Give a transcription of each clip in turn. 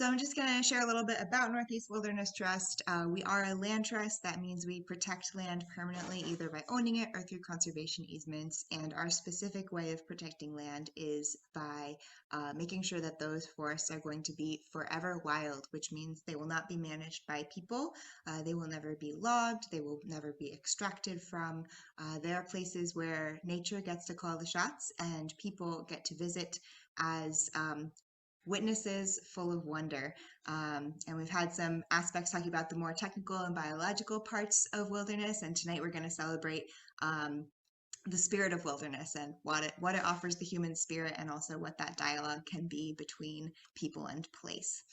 So I'm just going to share a little bit about Northeast Wilderness Trust. We are a land trust. That means we protect land permanently, either by owning it or through conservation easements. And our specific way of protecting land is by making sure that those forests are going to be forever wild, which means they will not be managed by people. They will never be logged. They will never be extracted from. There are places where nature gets to call the shots and people get to visit as witnesses full of wonder. And we've had some aspects talking about the more technical and biological parts of wilderness. And tonight we're going to celebrate the spirit of wilderness and what it offers the human spirit, and also what that dialogue can be between people and place.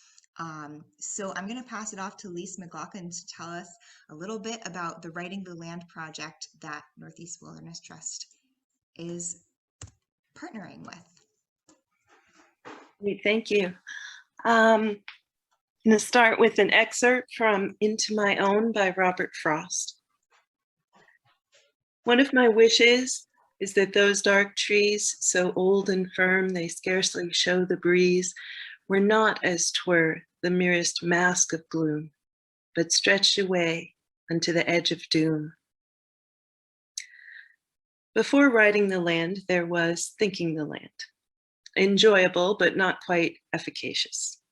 So I'm going to pass it off to Lise McLaughlin to tell us a little bit about the Writing the Land project that Northeast Wilderness Trust is partnering with. Great, thank you. I'm going to start with an excerpt from Into My Own by Robert Frost. One of my wishes is that those dark trees, so old and firm they scarcely show the breeze, were not as 'twere the merest mask of gloom, but stretched away unto the edge of doom. Before writing the land, there was thinking the land. Enjoyable, but not quite efficacious.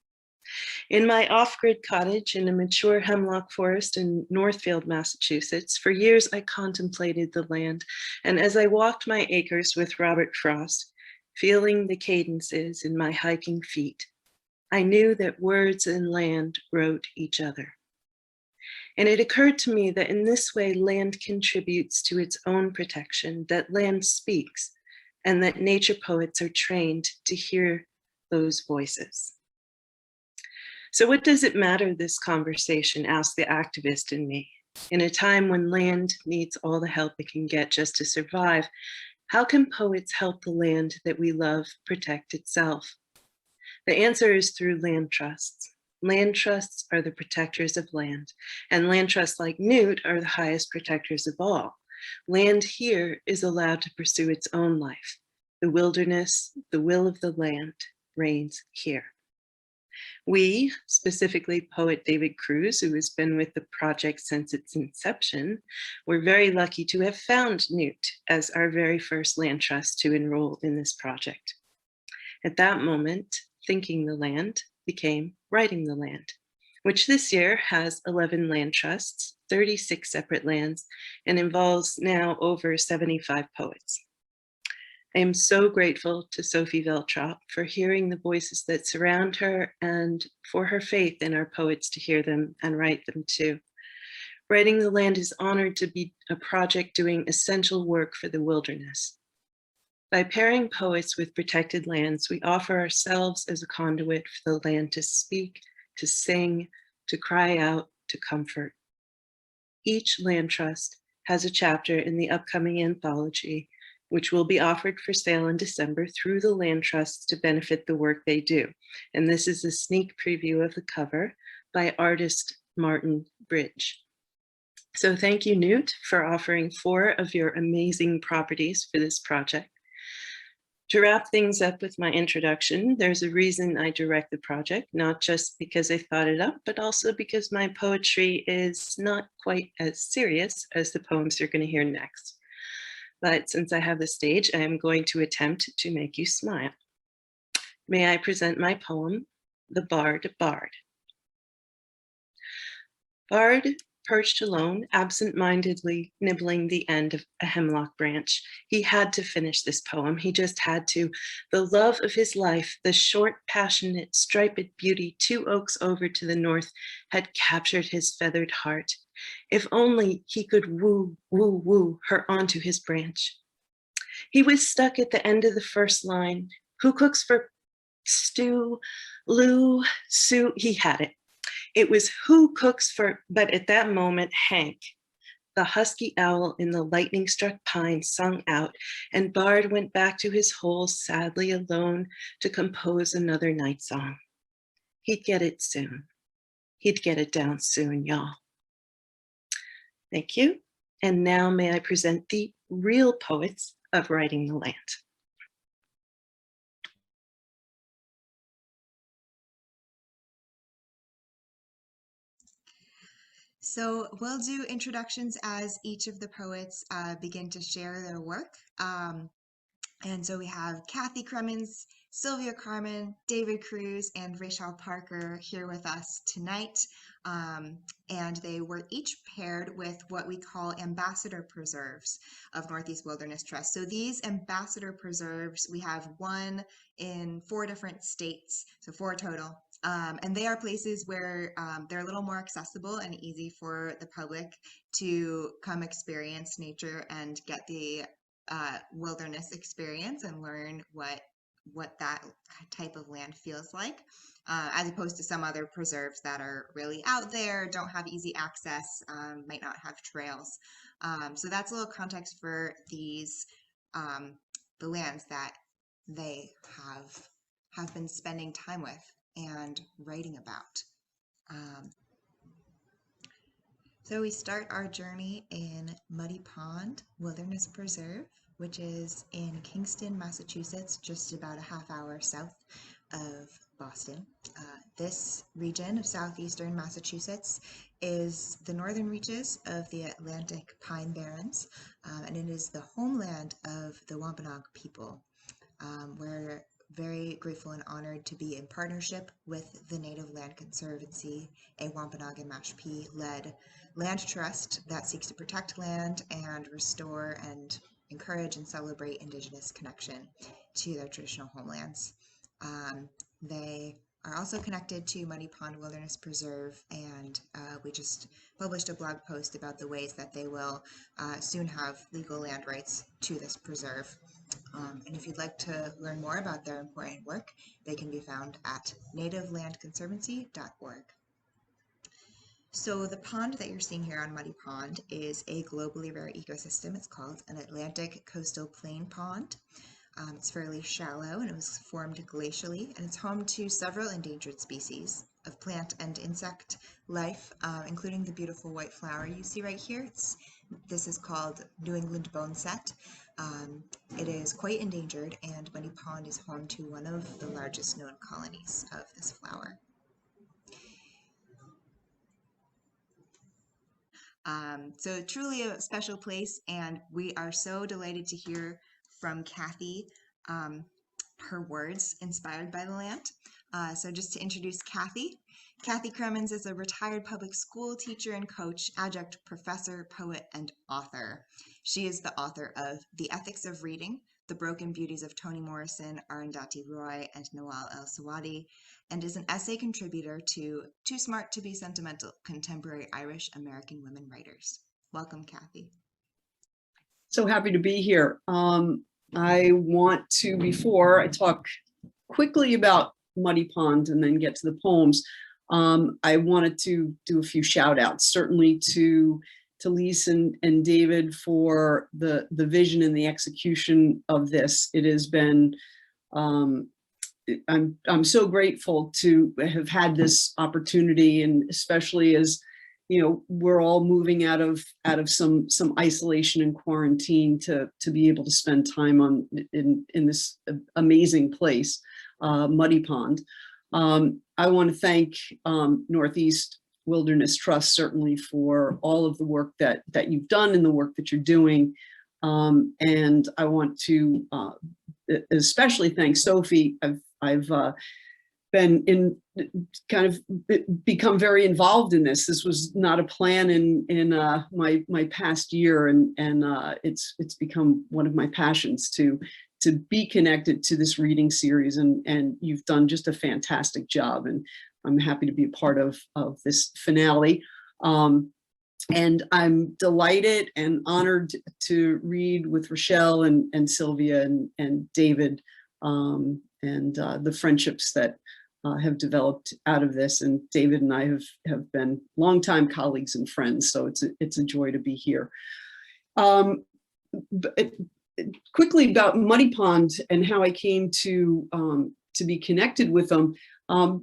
In my off-grid cottage in a mature hemlock forest in Northfield, Massachusetts, for years I contemplated the land, and as I walked my acres with Robert Frost, feeling the cadences in my hiking feet, I knew that words and land wrote each other. And it occurred to me that in this way, land contributes to its own protection, that land speaks, and that nature poets are trained to hear those voices. So what does it matter, this conversation, asked the activist in me. In a time when land needs all the help it can get just to survive, how can poets help the land that we love protect itself? The answer is through land trusts. Land trusts are the protectors of land, and land trusts like Newt are the highest protectors of all. Land here is allowed to pursue its own life. The wilderness, the will of the land, reigns here. We, specifically poet David Cruz, who has been with the project since its inception, were very lucky to have found Newt as our very first land trust to enroll in this project. At that moment, thinking the land became writing the land, which this year has 11 land trusts, 36 separate lands, and involves now over 75 poets. I am so grateful to Sophie Veltrop for hearing the voices that surround her and for her faith in our poets to hear them and write them too. Writing the Land is honored to be a project doing essential work for the wilderness. By pairing poets with protected lands, we offer ourselves as a conduit for the land to speak, to sing, to cry out, to comfort. Each land trust has a chapter in the upcoming anthology, which will be offered for sale in December through the land trusts to benefit the work they do. And this is a sneak preview of the cover by artist Martin Bridge. So thank you, Newt, for offering 4 of your amazing properties for this project. To wrap things up with my introduction, there's a reason I direct the project, not just because I thought it up, but also because my poetry is not quite as serious as the poems you're going to hear next. But since I have the stage, I am going to attempt to make you smile. May I present my poem, The Bard Bard. Bard perched alone, absent-mindedly nibbling the end of a hemlock branch. He had to finish this poem. He just had to. The love of his life, the short, passionate, striped beauty 2 oaks over to the north, had captured his feathered heart. If only he could woo, woo, woo her onto his branch. He was stuck at the end of the first line. Who cooks for stew? Lou, Sue, he had it. It was who cooks for, but at that moment, Hank, the husky owl in the lightning-struck pine, sung out, and Bard went back to his hole sadly alone to compose another night song. He'd get it soon. He'd get it down soon, y'all. Thank you. And now may I present the real poets of Writing the Land. So we'll do introductions as each of the poets begin to share their work. And so we have Kathy Cremens, Sylvia Carman, David Cruz, and Rachelle Parker here with us tonight. And they were each paired with what we call ambassador preserves of Northeast Wilderness Trust. So these ambassador preserves, we have one in 4 different states, so 4 total. And they are places where they're a little more accessible and easy for the public to come experience nature and get the wilderness experience and learn what that type of land feels like, as opposed to some other preserves that are really out there, don't have easy access, might not have trails. So that's a little context for these the lands that they have been spending time with and writing about. So we start our journey in Muddy Pond Wilderness Preserve, which is in Kingston, Massachusetts, just about a half-hour south of Boston. This region of southeastern Massachusetts is the northern reaches of the Atlantic pine barrens, and it is the homeland of the Wampanoag people. We're very grateful and honored to be in partnership with the Native Land Conservancy, a Wampanoag and Mashpee-led land trust that seeks to protect land and restore and encourage and celebrate Indigenous connection to their traditional homelands. They are also connected to Muddy Pond Wilderness Preserve, and we just published a blog post about the ways that they will soon have legal land rights to this preserve. And if you'd like to learn more about their important work, they can be found at nativelandconservancy.org. So the pond that you're seeing here on Muddy Pond is a globally rare ecosystem. It's called an Atlantic coastal plain pond. It's fairly shallow and it was formed glacially, and it's home to several endangered species of plant and insect life, including the beautiful white flower you see right here. This is called New England boneset. It is quite endangered, and Muddy Pond is home to one of the largest known colonies of this flower. So truly a special place, and we are so delighted to hear from Kathy, her words inspired by the land. So just to introduce Kathy, Kathy Cremens is a retired public school teacher and coach, adjunct professor, poet, and author. She is the author of The Ethics of Reading, The Broken Beauties of Toni Morrison, Arundhati Roy, and Nawal El-Sawadi, and is an essay contributor to Too Smart to Be Sentimental, Contemporary Irish American Women Writers. Welcome, Kathy. So happy to be here. I want to, before I talk quickly about Muddy Pond and then get to the poems, I wanted to do a few shout outs, certainly to Lise and David for the vision and the execution of this. It has been, I'm so grateful to have had this opportunity, and especially as you know, we're all moving out of some isolation and quarantine to be able to spend time in this amazing place, Muddy Pond. I want to thank Northeast Wilderness Trust certainly for all of the work that you've done and the work that you're doing. And I want to especially thank Sophie. I've been become very involved in this. This was not a plan in my past year, and it's become one of my passions to be connected to this reading series, and you've done just a fantastic job, and I'm happy to be a part of this finale. And I'm delighted and honored to read with Rachelle and Sylvia and David, and the friendships that have developed out of this. And David and I have been longtime colleagues and friends, so it's a joy to be here. Quickly about Muddy Pond and how I came to be connected with them.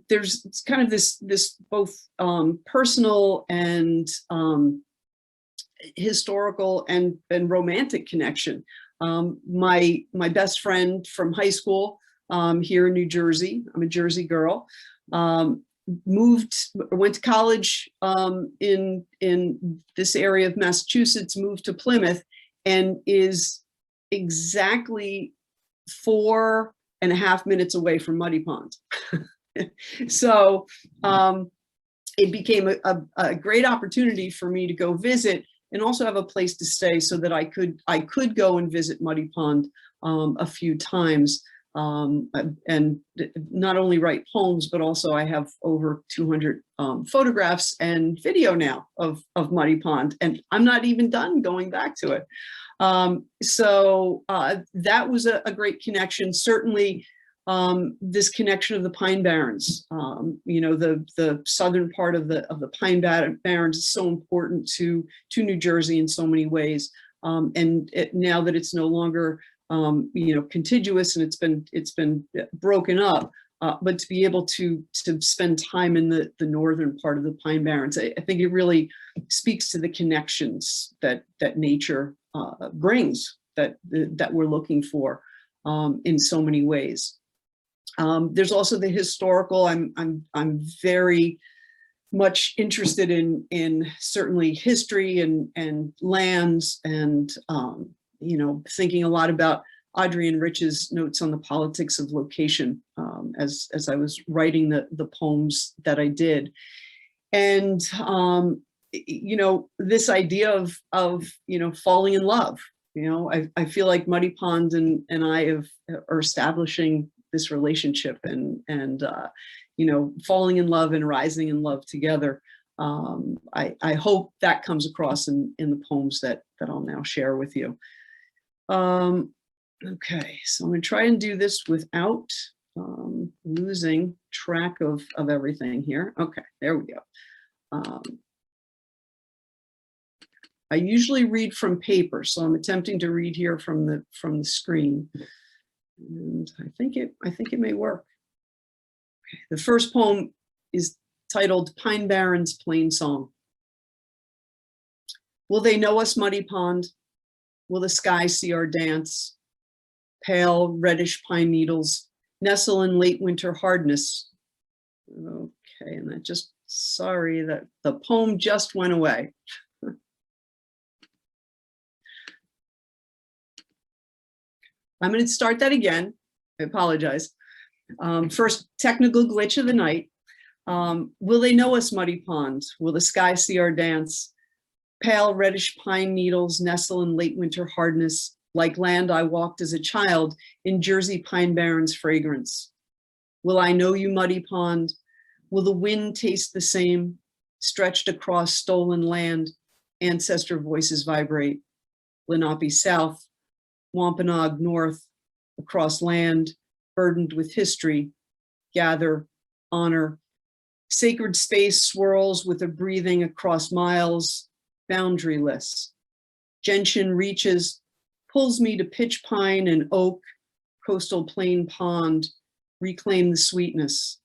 There's kind of this both personal and historical and romantic connection. My best friend from high school here in New Jersey, I'm a Jersey girl, went to college in this area of Massachusetts, moved to Plymouth, and is exactly 4.5 minutes away from Muddy Pond. So it became a great opportunity for me to go visit and also have a place to stay, so that I could go and visit Muddy Pond a few times, and not only write poems, but also I have over 200 photographs and video now of Muddy Pond, and I'm not even done going back to it. So that was a great connection. Certainly, this connection of the Pine Barrens, you know, the southern part of the Pine Barrens is so important to New Jersey in so many ways. And now that it's no longer, you know, contiguous, and it's been broken up, but to be able to spend time in the northern part of the Pine Barrens, I think it really speaks to the connections that nature brings, that we're looking for in so many ways. There's also the historical. I'm very much interested in certainly history and lands, and you know, thinking a lot about Adrienne Rich's notes on the politics of location as I was writing the poems that I did. And you know, this idea of you know, falling in love. You know, I feel like Muddy Pond and I are establishing this relationship, and you know, falling in love and rising in love together. I hope that comes across in the poems that I'll now share with you. Okay, so I'm going to try and do this without losing track of everything here. Okay, there we go. I usually read from paper, so I'm attempting to read here from the screen, and I think it may work. Okay. The first poem is titled "Pine Barrens Plain Song." Will they know us, Muddy Pond? Will the sky see our dance? Pale reddish pine needles nestle in late winter hardness. Okay, and sorry that the poem just went away. I'm going to start that again. I apologize. First, technical glitch of the night. Will they know us, Muddy Pond? Will the sky see our dance? Pale reddish pine needles nestle in late winter hardness, like land I walked as a child in Jersey Pine Barrens fragrance. Will I know you, Muddy Pond? Will the wind taste the same? Stretched across stolen land, ancestor voices vibrate. Lenape South, Wampanoag North, across land, burdened with history, gather, honor. Sacred space swirls with a breathing across miles, boundaryless. Gentian reaches, pulls me to pitch pine and oak, coastal plain pond, reclaim the sweetness.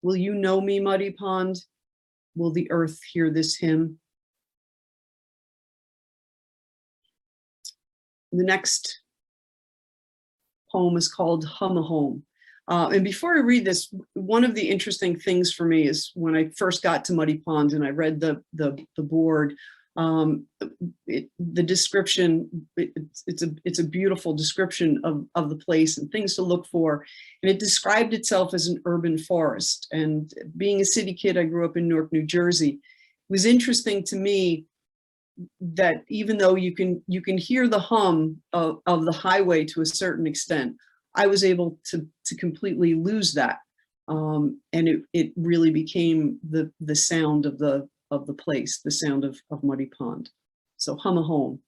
Will you know me, Muddy Pond? Will the earth hear this hymn? The next poem is called Hum a Home. And before I read this, one of the interesting things for me is when I first got to Muddy Pond and I read the board, the description, it's a beautiful description of the place and things to look for. And it described itself as an urban forest. And being a city kid, I grew up in Newark, New Jersey. It was interesting to me that even though you can hear the hum of the highway to a certain extent, I was able to completely lose that. And it really became the sound of the place, the sound of Muddy Pond. So hum a home.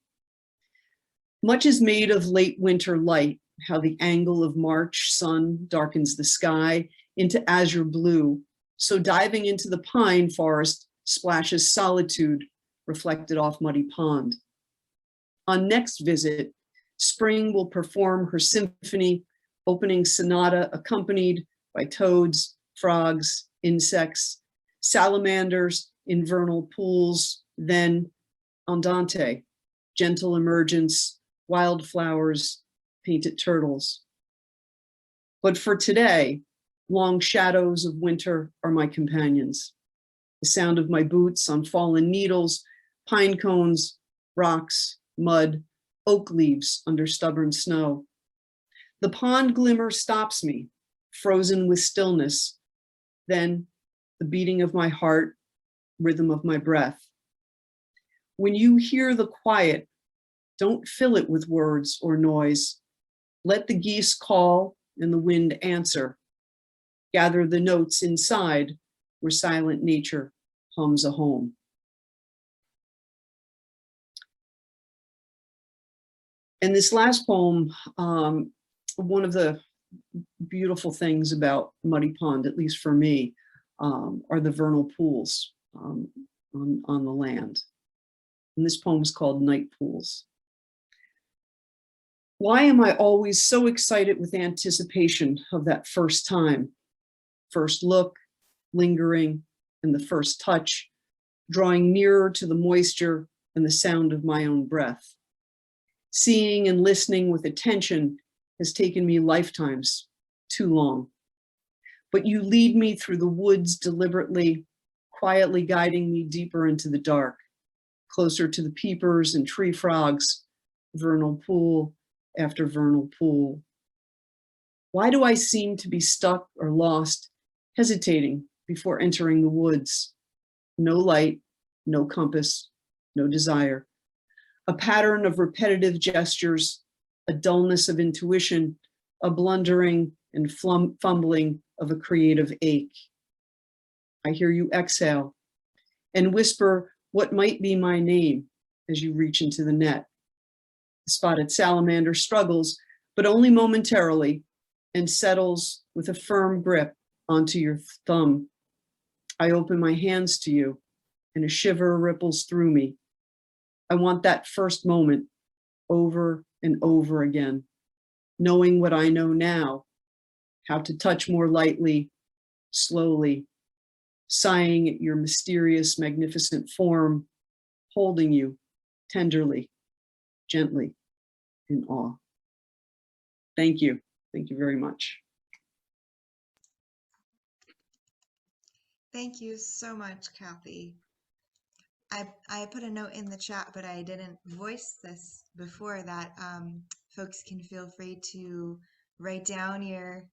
Much is made of late winter light, how the angle of March sun darkens the sky into azure blue. So diving into the pine forest splashes solitude reflected off Muddy Pond. On next visit, spring will perform her symphony, opening sonata accompanied by toads, frogs, insects, salamanders in vernal pools, then andante, gentle emergence, wildflowers, painted turtles. But for today, Long shadows of winter are my companions. The sound of my boots on fallen needles, pine cones, rocks, mud, oak leaves under stubborn snow. The pond glimmer stops me, frozen with stillness. Then the beating of my heart, rhythm of my breath. When you hear the quiet, don't fill it with words or noise. Let the geese call and the wind answer. Gather the notes inside where silent nature hums a home. And this last poem, one of the beautiful things about Muddy Pond, at least for me, are the vernal pools on the land. And this poem is called Night Pools. Why am I always so excited with anticipation of that first time? First look, lingering, and the first touch, drawing nearer to the moisture and the sound of my own breath. Seeing and listening with attention has taken me lifetimes, too long. But you lead me through the woods deliberately, quietly guiding me deeper into the dark, closer to the peepers and tree frogs, vernal pool after vernal pool. Why do I seem to be stuck or lost, hesitating before entering the woods? No light, no compass, no desire. A pattern of repetitive gestures, a dullness of intuition, a blundering and fumbling of a creative ache. I hear you exhale and whisper what might be my name as you reach into the net. The spotted salamander struggles, but only momentarily, and settles with a firm grip onto your thumb. I open my hands to you, and a shiver ripples through me. I want that first moment over and over again, knowing what I know now, how to touch more lightly, slowly, sighing at your mysterious, magnificent form, holding you tenderly, gently, in awe. Thank you. Thank you very much. Thank you so much, Kathy. I put a note in the chat, but I didn't voice this before that folks can feel free to write down your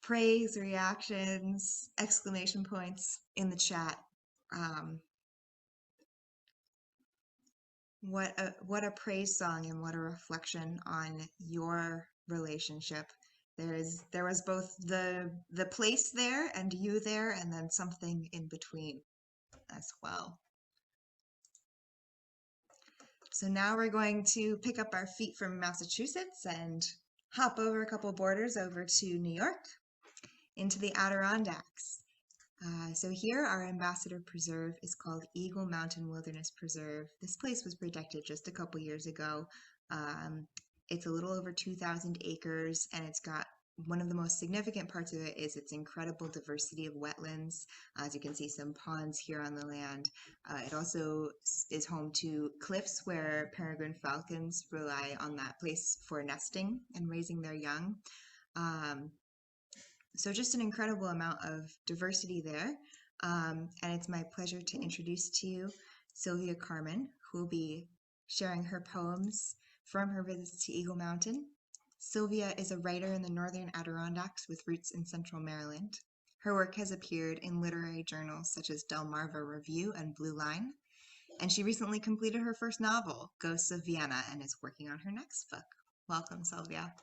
praise, reactions, exclamation points in the chat. What a praise song and what a reflection on your relationship. There was both the place there and you there, and then something in between as well. So now we're going to pick up our feet from Massachusetts and hop over a couple borders over to New York into the Adirondacks. So here our ambassador preserve is called Eagle Mountain Wilderness Preserve. This place was protected just a couple years ago. It's a little over 2,000 acres, and it's got one of the most significant parts of it is its incredible diversity of wetlands. As you can see, some ponds here on the land. It also is home to cliffs where peregrine falcons rely on that place for nesting and raising their young. So just an incredible amount of diversity there. And it's my pleasure to introduce to you Sylvia Carman, who will be sharing her poems from her visits to Eagle Mountain. Sylvia is a writer in the Northern Adirondacks with roots in Central Maryland. Her work has appeared in literary journals such as Delmarva Review and Blue Line. And she recently completed her first novel, Ghosts of Vienna, and is working on her next book. Welcome, Sylvia.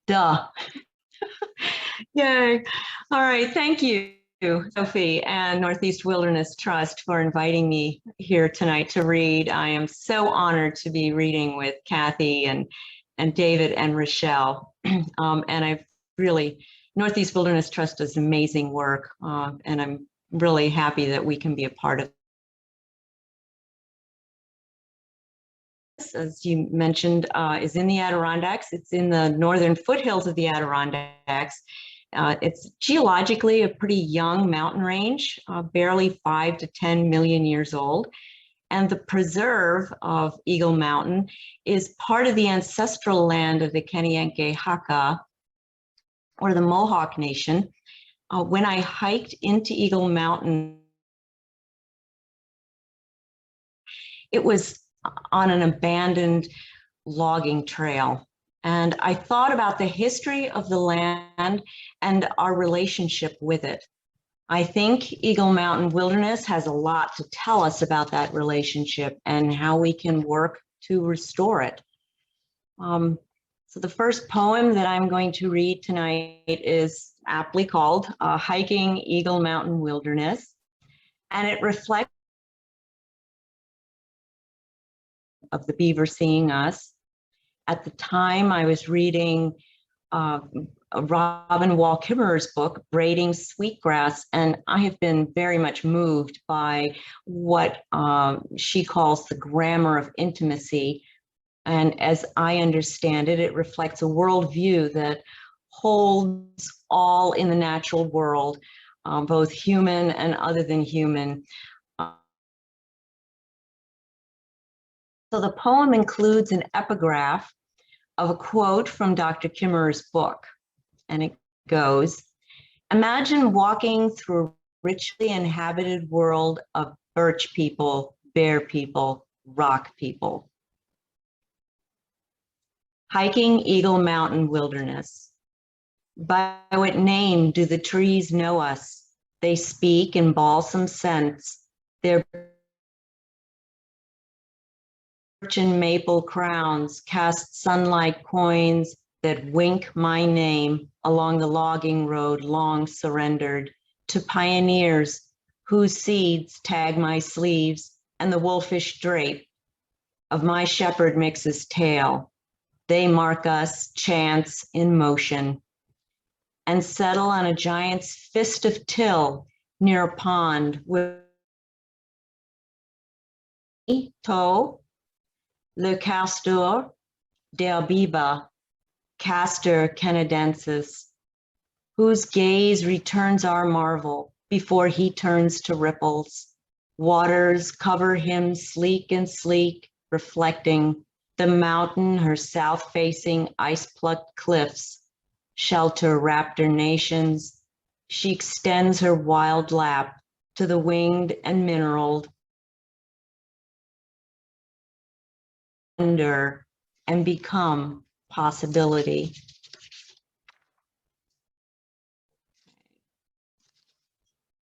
Duh. Yay. All right. Thank you, Sophie and Northeast Wilderness Trust for inviting me here tonight to read. I am so honored to be reading with Kathy and David and Rachelle. And I've really, Northeast Wilderness Trust does amazing work. And I'm really happy that we can be a part of this. As you mentioned, is in the Adirondacks. It's in the northern foothills of the Adirondacks. It's geologically a pretty young mountain range, barely 5 to 10 million years old. And the preserve of Eagle Mountain is part of the ancestral land of the Kanien'ke Hakka, or the Mohawk Nation. When I hiked into Eagle Mountain, it was on an abandoned logging trail. And I thought about the history of the land and our relationship with it. I think Eagle Mountain Wilderness has a lot to tell us about that relationship and how we can work to restore it. So the first poem that I'm going to read tonight is aptly called Hiking Eagle Mountain Wilderness, and it reflects of the beaver seeing us. At the time, I was reading Robin Wall Kimmerer's book, Braiding Sweetgrass, and I have been very much moved by what she calls the grammar of intimacy. And as I understand it, it reflects a worldview that holds all in the natural world, both human and other than human. So the poem includes an epigraph of a quote from Dr. Kimmerer's book. And it goes, imagine walking through a richly inhabited world of birch people, bear people, rock people. Hiking Eagle Mountain Wilderness. By what name do the trees know us? They speak in balsam scents. Their birch and maple crowns cast sunlight coins that wink my name along the logging road long surrendered to pioneers whose seeds tag my sleeves and the wolfish drape of my shepherd mix's tail. They mark us, chance in motion, and settle on a giant's fist of till near a pond with toe, le castor d'Albiba, Castor canadensis, whose gaze returns our marvel before he turns to ripples. Waters cover him sleek and sleek, reflecting the mountain, her south-facing ice-plucked cliffs shelter raptor nations. She extends her wild lap to the winged and mineraled, under and become possibility.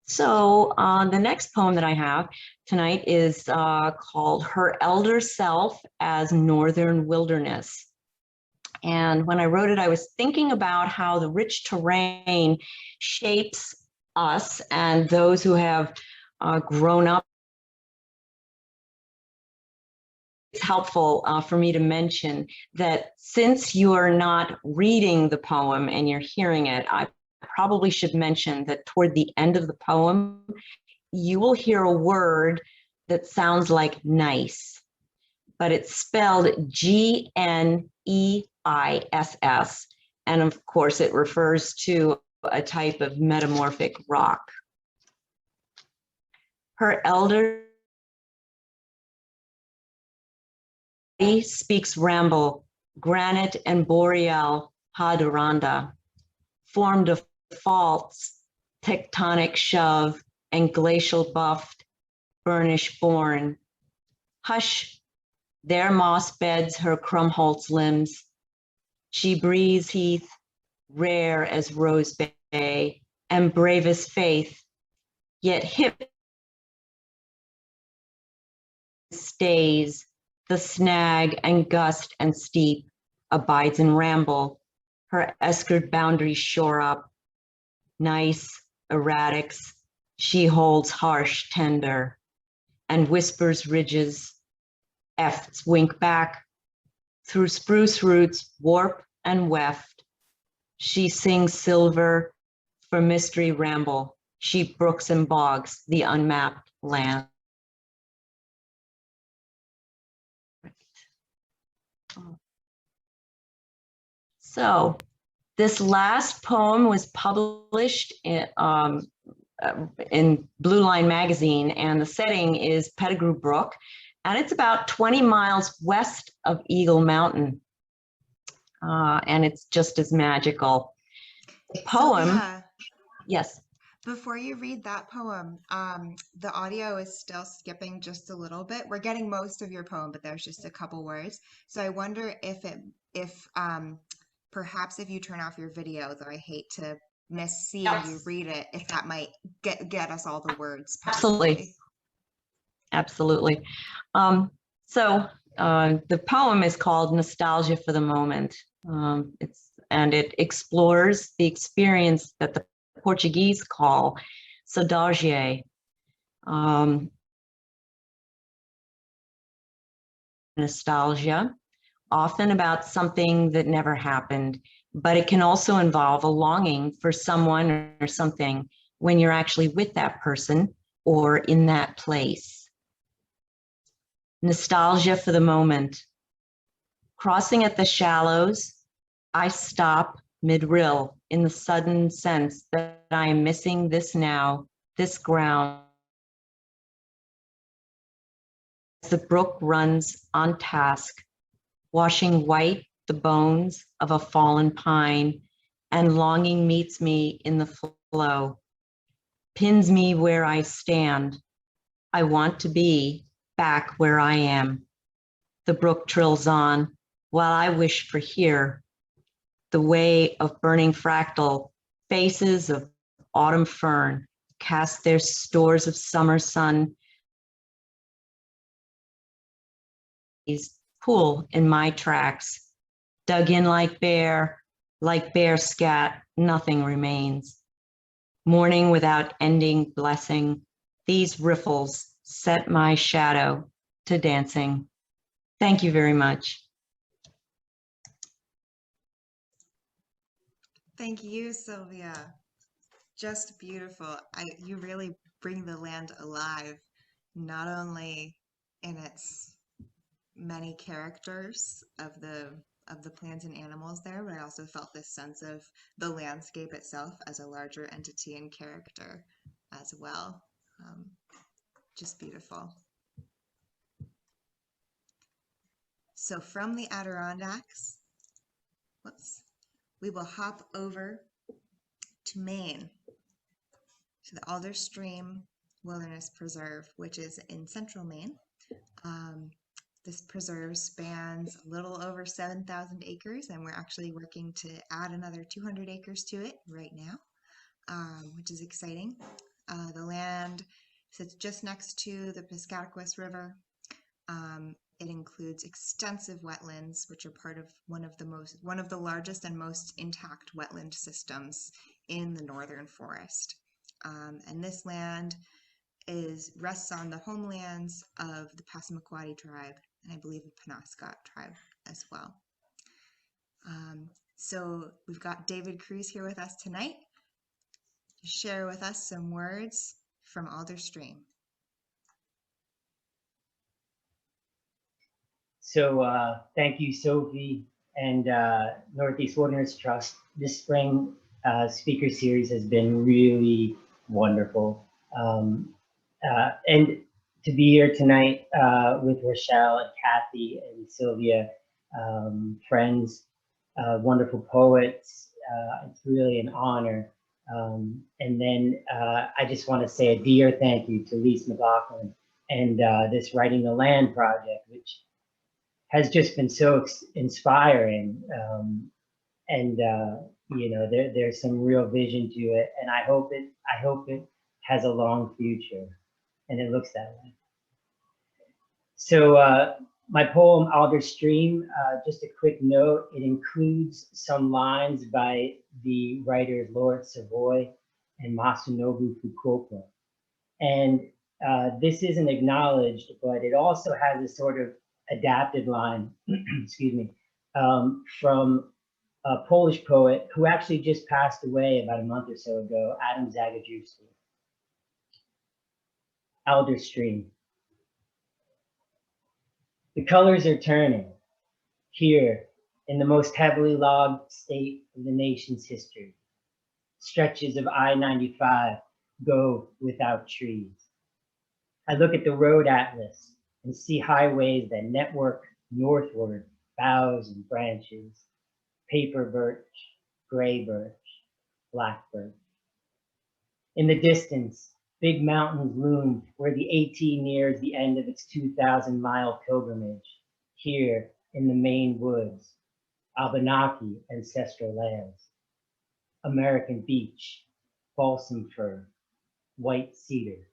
So the next poem that I have tonight is called Her Elder Self as Northern Wilderness. And when I wrote it, I was thinking about how the rich terrain shapes us and those who have grown up. It's helpful for me to mention that since you are not reading the poem and you're hearing it, I probably should mention that toward the end of the poem, you will hear a word that sounds like nice, but it's spelled Gneiss. And of course, it refers to a type of metamorphic rock. Her elder speaks ramble, granite and boreal Haduranda, formed of faults, tectonic shove, and glacial buffed, burnish born. Hush, there moss beds her Krumholtz limbs. She breathes heath, rare as Rose Bay, and brave as faith, yet hip stays, the snag and gust and steep, abides in ramble, her eskered boundaries shore up, nice, erratics, she holds harsh, tender, and whispers ridges, efts wink back, through spruce roots warp and weft, she sings silver for mystery ramble, she brooks and bogs the unmapped land. So This last poem was published in Blue Line magazine, and the setting is Pettigrew Brook, and it's about 20 miles west of Eagle Mountain, and it's just as magical. The poem, Sylvia, yes. before you read that poem, the audio is still skipping just a little bit. We're getting most of your poem, but there's just a couple words. So I wonder if perhaps if you turn off your video, though I hate to miss seeing you read it, if that might get us all the words possibly. Absolutely. So the poem is called Nostalgia for the Moment. It explores the experience that the Portuguese call saudade. Nostalgia, often about something that never happened, but it can also involve a longing for someone or something when you're actually with that person or in that place. Nostalgia for the moment. Crossing at the shallows, I stop mid-rill in the sudden sense that I am missing this now, this ground. The brook runs on task, washing white the bones of a fallen pine, and longing meets me in the flow, pins me where I stand. I want to be back where I am. The brook trills on, while I wish for here, the way of burning fractal, faces of autumn fern, cast their stores of summer sun, pool in my tracks, dug in like bear scat, nothing remains. Morning without ending blessing, these riffles set my shadow to dancing. Thank you very much. Thank you, Sylvia. Just beautiful. You really bring the land alive, not only in its many characters of the plants and animals there, but I also felt this sense of the landscape itself as a larger entity and character as well. Just beautiful. So from the Adirondacks, we will hop over to Maine, to the Alder Stream Wilderness Preserve, which is in central Maine. This preserve spans a little over 7,000 acres, and we're actually working to add another 200 acres to it right now, which is exciting. The land sits just next to the Piscataquis River. It includes extensive wetlands, which are part of one of the largest and most intact wetland systems in the northern forest. And this land rests on the homelands of the Passamaquoddy tribe, and I believe the Penobscot tribe as well. So we've got David Cruz here with us tonight to share with us some words from Alder Stream. So thank you, Sophie and Northeast Wilderness Trust. This spring speaker series has been really wonderful. And to be here tonight with Rachelle and Kathy and Sylvia, friends, wonderful poets, it's really an honor. And then I just want to say a dear thank you to Lise McLaughlin and this Writing the Land project, which has just been so inspiring. And you know, there's some real vision to it, and I hope it has a long future, and it looks that way. So my poem Alder Stream, just a quick note, it includes some lines by the writers Laurent Savoy and Masanobu Fukuoka. And this isn't acknowledged, but it also has a sort of adapted line, excuse me, from a Polish poet who actually just passed away about a month or so ago, Adam Zagajewski. Alder Stream. The colors are turning here in the most heavily logged state of the nation's history. Stretches of I-95 go without trees. I look at the road atlas and see highways that network northward, boughs and branches, paper birch, gray birch, black birch. In the distance, big mountains loom where the AT nears the end of its 2,000-mile pilgrimage. Here in the Maine woods, Abenaki ancestral lands, American beech, balsam fir, white cedar.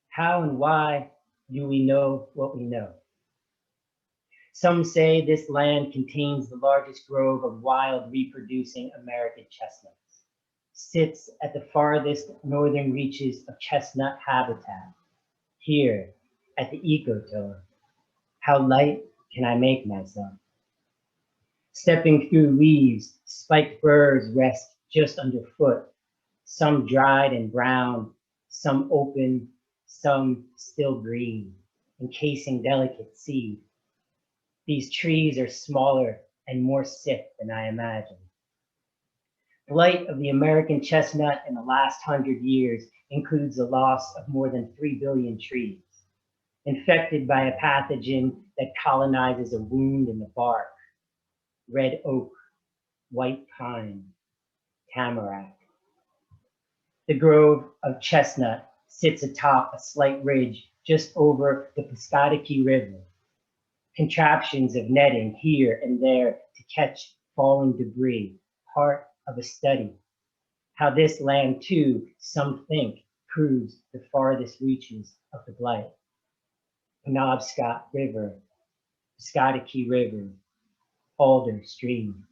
How and why do we know what we know? Some say this land contains the largest grove of wild reproducing American chestnuts, sits at the farthest northern reaches of chestnut habitat, here at the ecotone. How light can I make myself? Stepping through leaves, spiked burrs rest just underfoot, some dried and brown, some open, some still green, encasing delicate seed. These trees are smaller and more sick than I imagined. Blight of the American chestnut in the last 100 years includes the loss of more than 3 billion trees, infected by a pathogen that colonizes a wound in the bark: red oak, white pine, tamarack. The grove of chestnut sits atop a slight ridge just over the Piscataqui River. Contraptions of netting here and there to catch falling debris, part of a study. How this land too, some think, proves the farthest reaches of the blight. Penobscot River, Piscataqui River, Alder Stream.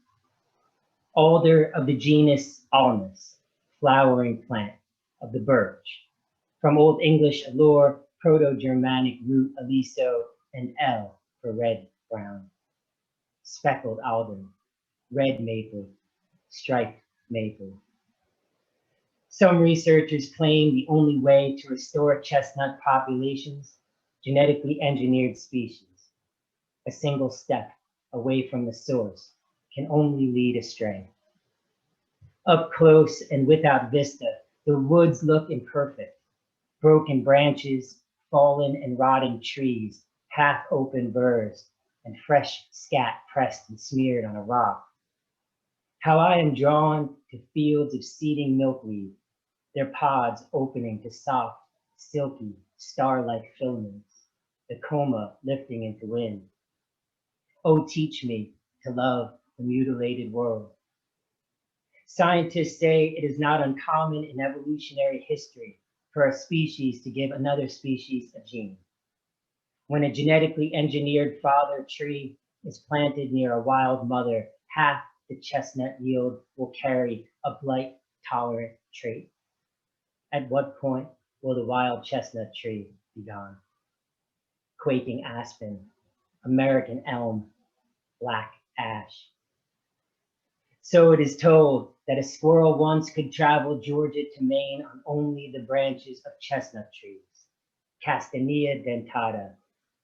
Alder of the genus Alnus, flowering plant of the birch. From Old English allure, Proto-Germanic root aliso, and L for red brown. Speckled alder, red maple, striped maple. Some researchers claim the only way to restore chestnut populations, genetically engineered species. A single step away from the source can only lead astray. Up close and without vista, the woods look imperfect. Broken branches, fallen and rotting trees, half-open burrs, and fresh scat pressed and smeared on a rock. How I am drawn to fields of seeding milkweed, their pods opening to soft, silky, star-like filaments, the coma lifting into wind. Oh, teach me to love the mutilated world. Scientists say it is not uncommon in evolutionary history for a species to give another species a gene. When a genetically engineered father tree is planted near a wild mother, half the chestnut yield will carry a blight-tolerant trait. At what point will the wild chestnut tree be gone? Quaking aspen, American elm, black ash. So it is told that a squirrel once could travel Georgia to Maine on only the branches of chestnut trees. Castanea dentata,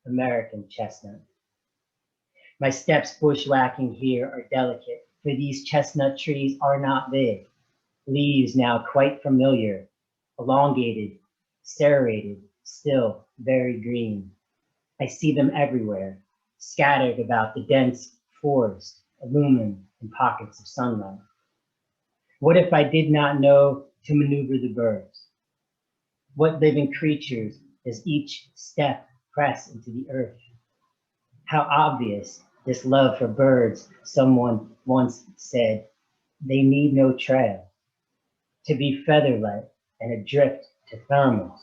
American chestnut. My steps bushwhacking here are delicate, for these chestnut trees are not big. Leaves now quite familiar, elongated, serrated, still very green. I see them everywhere, scattered about the dense forest, illumined in pockets of sunlight. What if I did not know to maneuver the birds? What living creatures does each step press into the earth? How obvious this love for birds, someone once said, they need no trail. To be featherlight and adrift to thermals,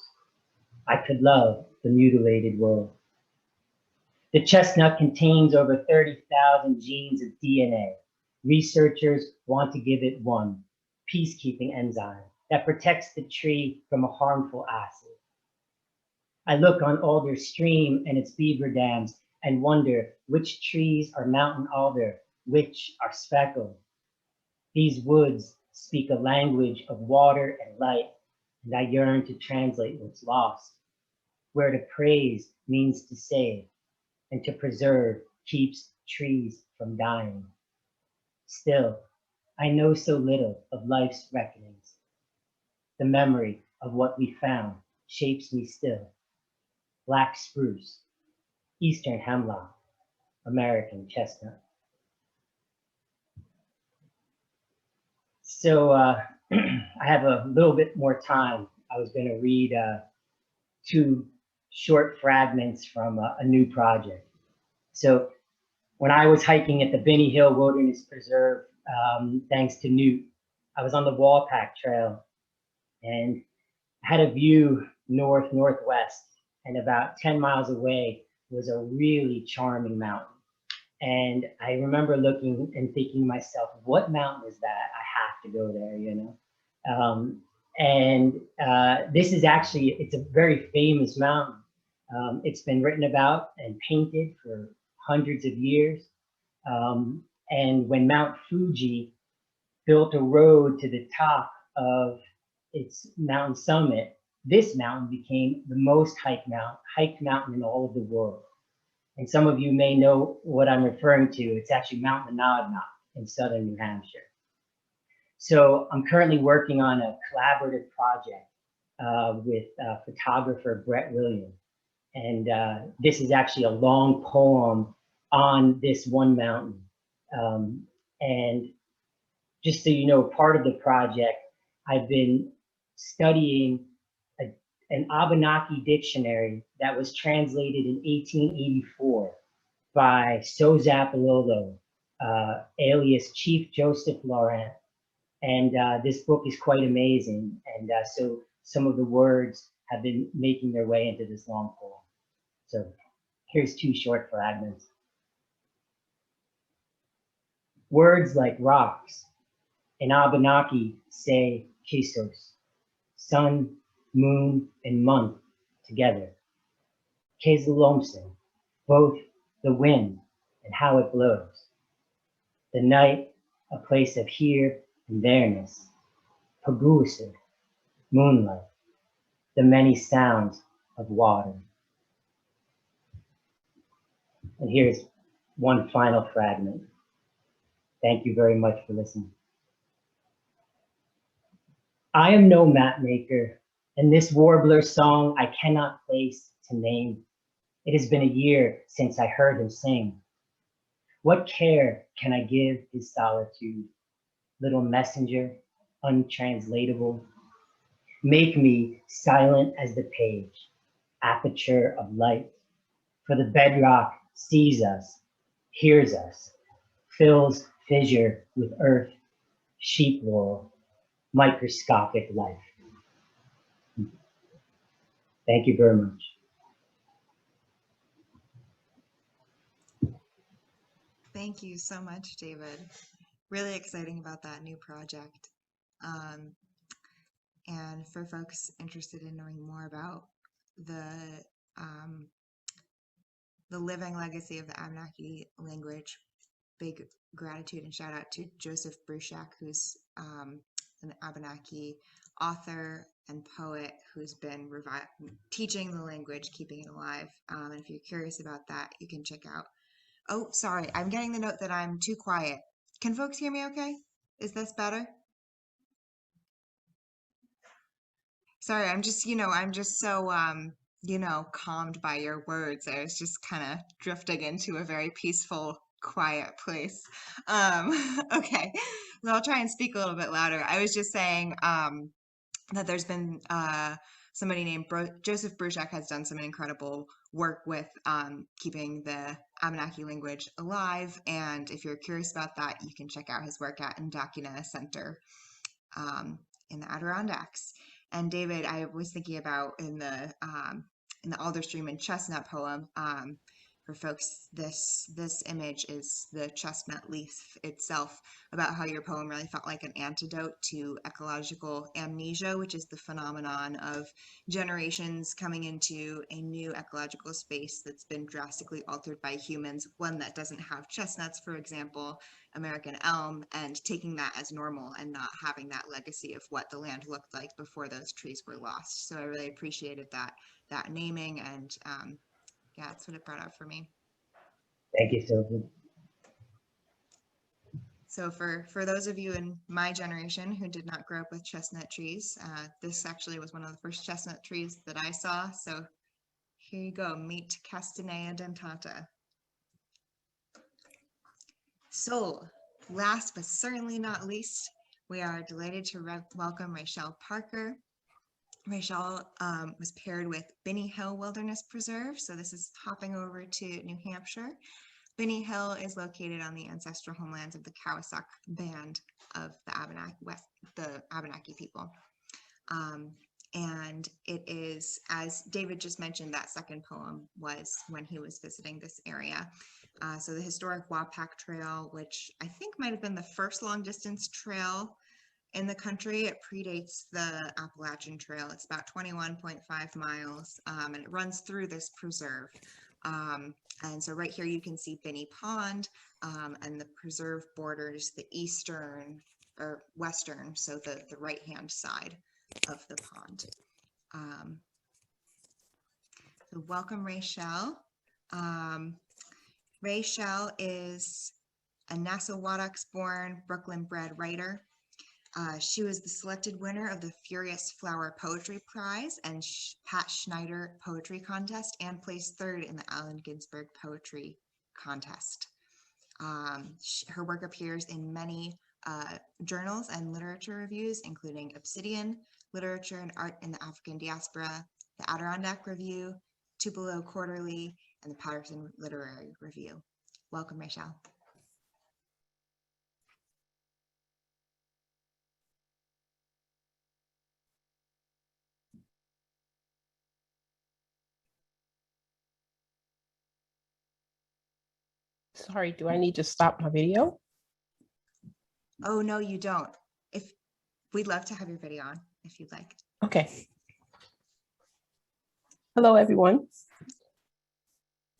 I could love the mutilated world. The chestnut contains over 30,000 genes of DNA. Researchers want to give it one, peacekeeping enzyme that protects the tree from a harmful acid. I look on Alder Stream and its beaver dams and wonder which trees are mountain alder, which are speckled. These woods speak a language of water and light, and I yearn to translate what's lost, where to praise means to save, and to preserve keeps trees from dying. Still, I know so little of life's reckonings. The memory of what we found shapes me still. Black spruce, eastern hemlock, American chestnut. So I have a little bit more time. I was going to read two short fragments from a new project. So when I was hiking at the Binney Hill Wilderness Preserve, thanks to Newt, I was on the Walpack Trail and had a view northwest, and about 10 miles away was a really charming mountain. And I remember looking and thinking to myself, what mountain is that? I have to go there, you know? This is actually, it's a very famous mountain. It's been written about and painted for hundreds of years. And when Mount Fuji built a road to the top of its mountain summit, this mountain became the most hiked mountain in all of the world. And some of you may know what I'm referring to. It's actually Mount Monadnock in southern New Hampshire. So I'm currently working on a collaborative project with photographer Brett Williams. And this is actually a long poem on this one mountain. And just so you know, part of the project, I've been studying an Abenaki dictionary that was translated in 1884 by Sozapalolo, alias Chief Joseph Laurent. And this book is quite amazing. And so some of the words have been making their way into this long poem. So here's two short fragments. Words like rocks in Abenaki say Kisos, sun, moon, and month together. Kezalomsen, both the wind and how it blows. The night, a place of here and there-ness. Pagusa, moonlight, the many sounds of water. And here's one final fragment. Thank you very much for listening. I am no map maker, and this warbler song I cannot place to name. It has been a year since I heard him sing. What care can I give his solitude? Little messenger, untranslatable. Make me silent as the page, aperture of light. For the bedrock sees us, hears us, fills fissure with earth, sheep wool, microscopic life. Thank you very much. Thank you so much, David. Really exciting about that new project. And for folks interested in knowing more about the living legacy of the Abenaki language, big gratitude and shout out to Joseph Bruchac, who's an Abenaki author and poet who's been teaching the language, keeping it alive. And if you're curious about that, you can check out. Oh, sorry, I'm getting the note that I'm too quiet. Can folks hear me okay? Is this better? Sorry, I'm just so, calmed by your words. I was just kind of drifting into a very peaceful, quiet place. Okay, well, I'll try and speak a little bit louder. I was just saying that there's been somebody named Joseph Bruchac has done some incredible work with keeping the Abenaki language alive. And if you're curious about that, you can check out his work at Indakina Center in the Adirondacks. And David, I was thinking about in the Alder Stream and Chestnut poem, for folks, this image is the chestnut leaf itself, about how your poem really felt like an antidote to ecological amnesia, which is the phenomenon of generations coming into a new ecological space that's been drastically altered by humans, one that doesn't have chestnuts, for example, American elm, and taking that as normal and not having that legacy of what the land looked like before those trees were lost. So I really appreciated that naming, and yeah, that's what it brought out for me. Thank you, Sylvia. So for those of you in my generation who did not grow up with chestnut trees, this actually was one of the first chestnut trees that I saw. So here you go, meet Castanea dentata. So last but certainly not least, we are delighted to welcome Rachelle Parker. Rachelle was paired with Binney Hill Wilderness Preserve. So this is hopping over to New Hampshire. Binney Hill is located on the ancestral homelands of the Cowossack Band of the Abenaki people. And it is, as David just mentioned, that second poem was when he was visiting this area. So the historic Wapak Trail, which I think might have been the first long distance trail in the country. It predates the Appalachian Trail. It's about 21.5 miles, and it runs through this preserve. And so right here you can see Binney Pond, and the preserve borders the eastern or western, so the right-hand side of the pond. So welcome, Rachelle. Rachelle is a Nassau-Waddocks-born, Brooklyn-bred writer. She was the selected winner of the Furious Flower Poetry Prize and Pat Schneider Poetry Contest, and placed third in the Allen Ginsberg Poetry Contest. Her work appears in many journals and literature reviews, including Obsidian, Literature and Art in the African Diaspora, the Adirondack Review, Tupelo Quarterly, and the Patterson Literary Review. Welcome, Rachelle. Sorry, do I need to stop my video? Oh, no, you don't. We'd love to have your video on if you'd like. Okay. Hello, everyone.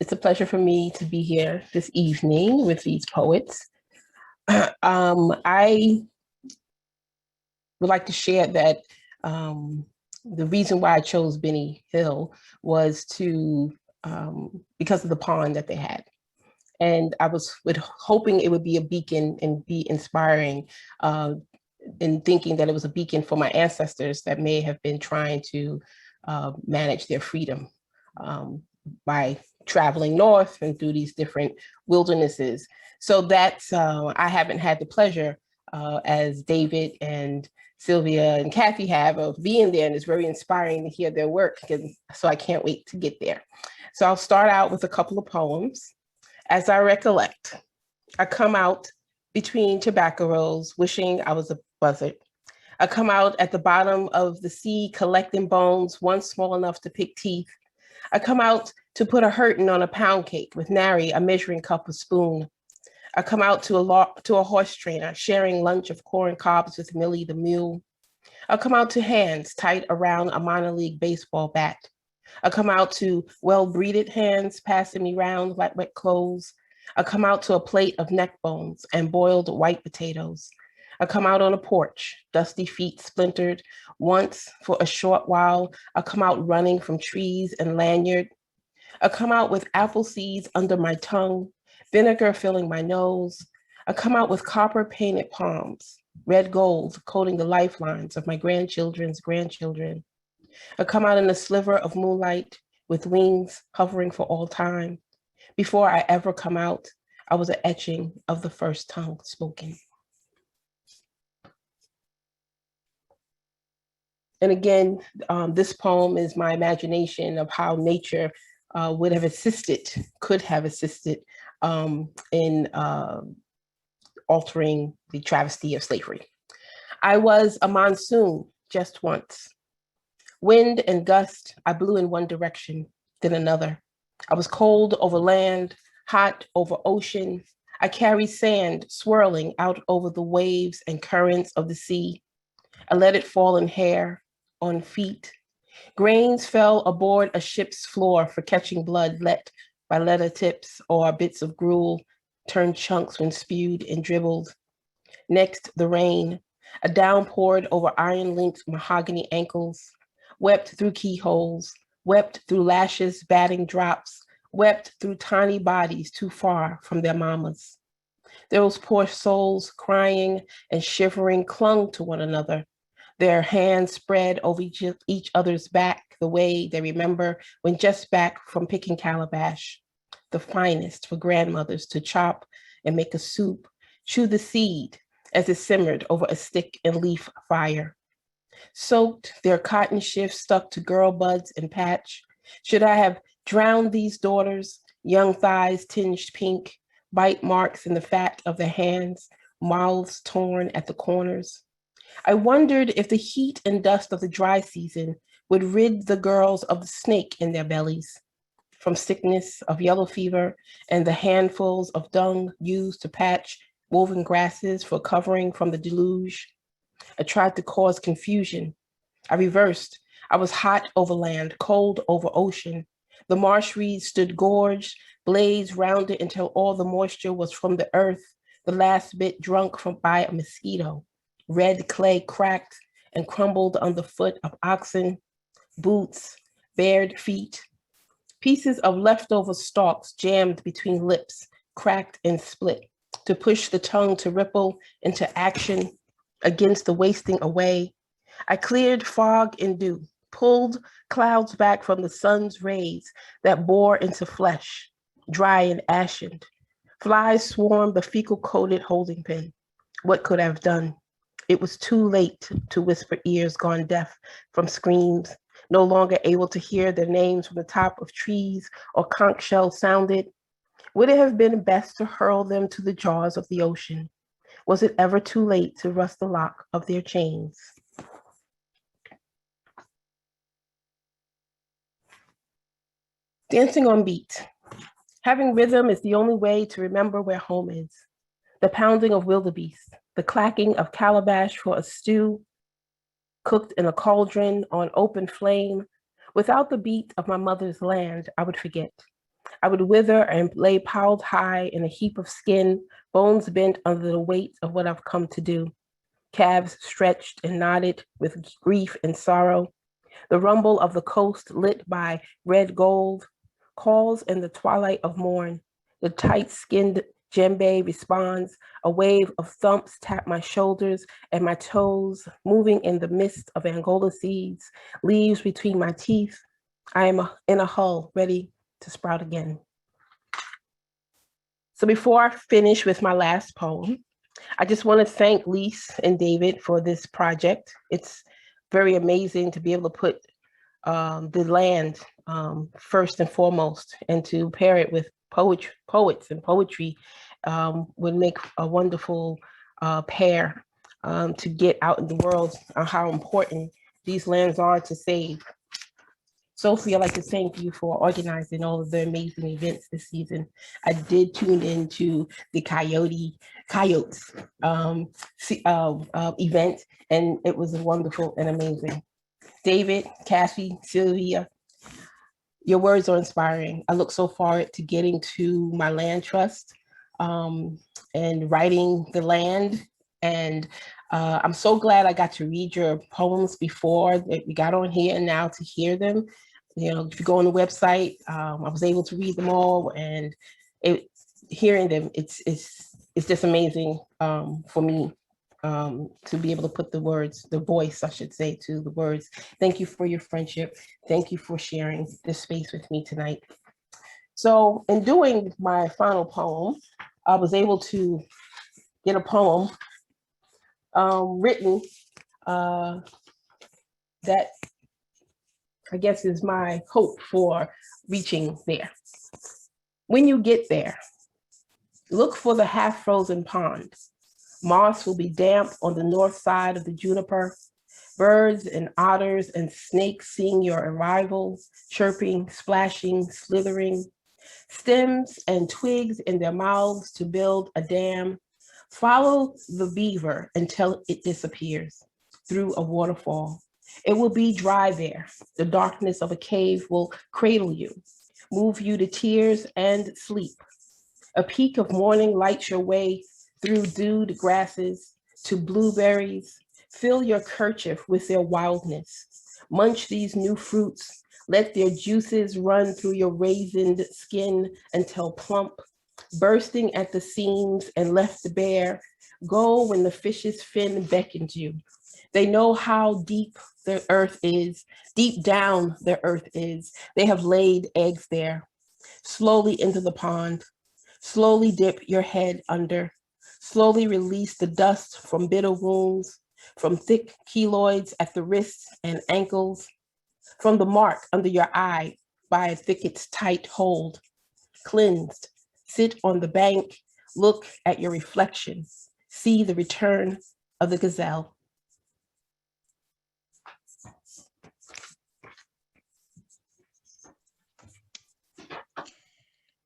It's a pleasure for me to be here this evening with these poets. I would like to share that the reason why I chose Binney Hill was because of the pond that they had. And I was hoping it would be a beacon and be inspiring, in thinking that it was a beacon for my ancestors that may have been trying to manage their freedom by traveling north and through these different wildernesses. So that's, I haven't had the pleasure, as David and Sylvia and Kathy have, of being there, and it's very inspiring to hear their work, so I can't wait to get there. So I'll start out with a couple of poems. As I recollect, I come out between tobacco rolls, wishing I was a buzzard. I come out at the bottom of the sea, collecting bones, one small enough to pick teeth. I come out to put a hurtin' on a pound cake with nary a measuring cup or spoon. I come out to a horse trainer, sharing lunch of corn cobs with Millie the mule. I come out to hands tight around a minor league baseball bat. I come out to well-breeded hands passing me round like wet clothes. I come out to a plate of neck bones and boiled white potatoes. I come out on a porch, dusty feet splintered. Once, for a short while, I come out running from trees and lanyard. I come out with apple seeds under my tongue, vinegar filling my nose. I come out with copper-painted palms, red gold coating the lifelines of my grandchildren's grandchildren. I come out in a sliver of moonlight with wings hovering for all time. Before I ever come out, I was an etching of the first tongue spoken. And again, this poem is my imagination of how nature could have assisted in altering the travesty of slavery. I was a monsoon just once. Wind and gust, I blew in one direction, then another. I was cold over land, hot over ocean. I carried sand swirling out over the waves and currents of the sea. I let it fall in hair, on feet. Grains fell aboard a ship's floor for catching blood let by letter tips, or bits of gruel turned chunks when spewed and dribbled. Next, the rain, a downpour over iron-linked mahogany ankles, wept through keyholes, wept through lashes batting drops, wept through tiny bodies too far from their mamas. Those poor souls, crying and shivering, clung to one another, their hands spread over each other's back, the way they remember when just back from picking calabash, the finest for grandmothers to chop and make a soup, chew the seed as it simmered over a stick and leaf fire. Soaked, their cotton shifts stuck to girl buds and patch. Should I have drowned these daughters, young thighs tinged pink, bite marks in the fat of their hands, mouths torn at the corners? I wondered if the heat and dust of the dry season would rid the girls of the snake in their bellies, from sickness of yellow fever and the handfuls of dung used to patch woven grasses for covering from the deluge. I tried to cause confusion. I reversed. I was hot over land, cold over ocean. The marsh reeds stood gorged, blades rounded until all the moisture was from the earth, the last bit drunk from by a mosquito. Red clay cracked and crumbled underfoot of oxen, boots, bared feet. Pieces of leftover stalks jammed between lips, cracked and split, to push the tongue to ripple into action against the wasting away. I cleared fog and dew, pulled clouds back from the sun's rays that bore into flesh, dry and ashen. Flies swarmed the fecal-coated holding pen. What could I have done? It was too late to whisper ears gone deaf from screams, no longer able to hear their names from the top of trees or conch shells sounded. Would it have been best to hurl them to the jaws of the ocean? Was it ever too late to rust the lock of their chains? Dancing on beat. Having rhythm is the only way to remember where home is. The pounding of wildebeest, the clacking of calabash for a stew, cooked in a cauldron on open flame. Without the beat of my mother's land, I would forget. I would wither and lay piled high in a heap of skin, bones bent under the weight of what I've come to do. Calves stretched and knotted with grief and sorrow. The rumble of the coast lit by red gold calls in the twilight of morn. The tight-skinned djembe responds. A wave of thumps tap my shoulders and my toes, moving in the mist of Angola seeds, leaves between my teeth. I am in a hull, ready to sprout again. So before I finish with my last poem, I just want to thank Lise and David for this project. It's very amazing to be able to put the land first and foremost, and to pair it with poets and poetry would make a wonderful pair to get out in the world on how important these lands are to save. Sophie, I'd like to thank you for organizing all of the amazing events this season. I did tune into the Coyotes event, and it was wonderful and amazing. David, Kathy, Sylvia, your words are inspiring. I look so forward to getting to my land trust and writing the land. And I'm so glad I got to read your poems before that we got on here, and now to hear them. You know, if you go on the website, I was able to read them all, and hearing them, it's just amazing for me to be able to put the words, the voice, I should say, to the words. Thank you for your friendship. Thank you for sharing this space with me tonight. So in doing my final poem, I was able to get a poem written that I guess is my hope for reaching there. When you get there, look for the half-frozen pond. Moss will be damp on the north side of the juniper. Birds and otters and snakes seeing your arrival, chirping, splashing, slithering. Stems and twigs in their mouths to build a dam. Follow the beaver until it disappears through a waterfall. It will be dry there. The darkness of a cave will cradle you, move you to tears and sleep. A peak of morning lights your way through dewed grasses to blueberries. Fill your kerchief with their wildness. Munch these new fruits. Let their juices run through your raisined skin until plump, bursting at the seams and left bare. Go when the fish's fin beckons you. They know how deep the earth is, deep down the earth is. They have laid eggs there. Slowly into the pond. Slowly dip your head under. Slowly release the dust from bitter wounds, from thick keloids at the wrists and ankles, from the mark under your eye by a thicket's tight hold. Cleansed, sit on the bank, look at your reflection, see the return of the gazelle.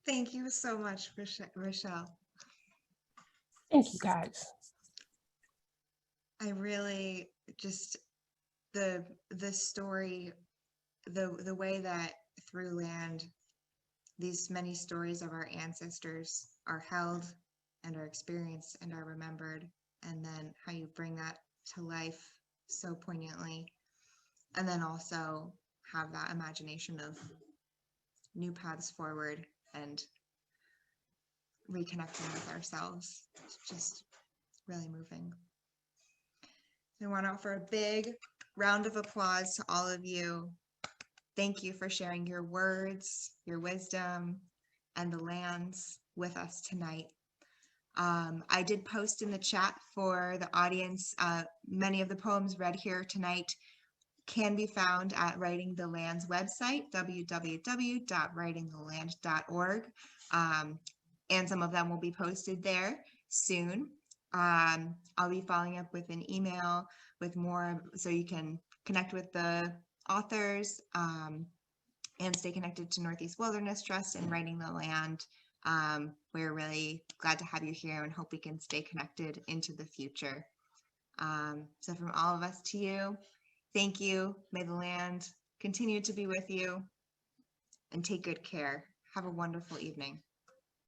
Thank you so much, Rachelle. Thank you, guys. I really just the story, the way that through land, these many stories of our ancestors are held and are experienced and are remembered, and then how you bring that to life so poignantly, and then also have that imagination of new paths forward and reconnecting with ourselves. It's just really moving. I want to offer a big round of applause to all of you. Thank you for sharing your words, your wisdom, and the lands with us tonight. I did post in the chat for the audience, many of the poems read here tonight can be found at Writing the Land's website, www.writingtheland.org. And some of them will be posted there soon. I'll be following up with an email with more so you can connect with the authors and stay connected to Northeast Wilderness Trust and Writing the Land. We're really glad to have you here and hope we can stay connected into the future. So from all of us to you, thank you. May the land continue to be with you and take good care. Have a wonderful evening.